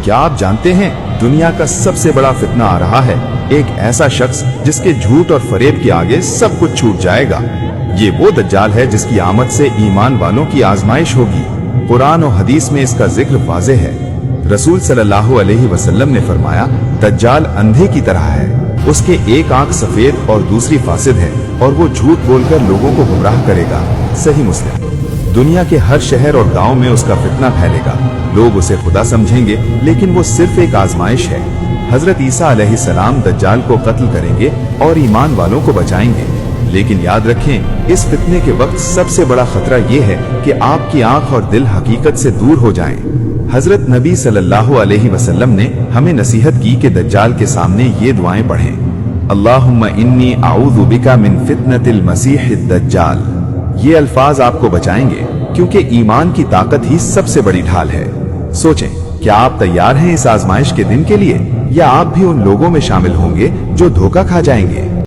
क्या आप जानते हैं दुनिया का सबसे बड़ा फितना आ रहा है? एक ऐसा शख्स जिसके झूठ और फरेब के आगे सब कुछ छूट जाएगा। ये वो दज्जाल है जिसकी आमद से ईमान वालों की आजमाइश होगी। कुरान और हदीस में इसका जिक्र वाज़ेह है। रसूल सल्लल्लाहु अलैहि वसल्लम ने फरमाया, दज्जाल अंधे की तरह है, उसके एक आंख सफेद और दूसरी फासिद है और वो झूठ बोलकर लोगों को गुमराह करेगा। सही मुस्लिम। दुनिया के हर शहर और गांव में उसका फितना फैलेगा। लोग उसे खुदा समझेंगे, लेकिन वो सिर्फ एक आजमाइश है। हजरत ईसा अलैहिस्सलाम दज्जाल को कत्ल करेंगे और ईमान वालों को बचाएंगे। लेकिन याद रखें, इस फितने के वक्त सबसे बड़ा खतरा ये है कि आपकी आंख और दिल हकीकत से दूर हो जाएं। हजरत नबी सल्लल्लाहु अलैहि वसल्लम ने हमें नसीहत की कि दज्जाल के सामने ये दुआएं पढ़ें। अल्लाहुम्मा इन्नी आऊज़ु बिका मिन फितनतिल मसीहिद दज्जाल। ये अल्फाज आपको बचाएंगे, क्योंकि ईमान की ताकत ही सबसे बड़ी ढाल है। सोचें, क्या आप तैयार हैं इस आजमाइश के दिन के लिए, या आप भी उन लोगों में शामिल होंगे जो धोखा खा जाएंगे?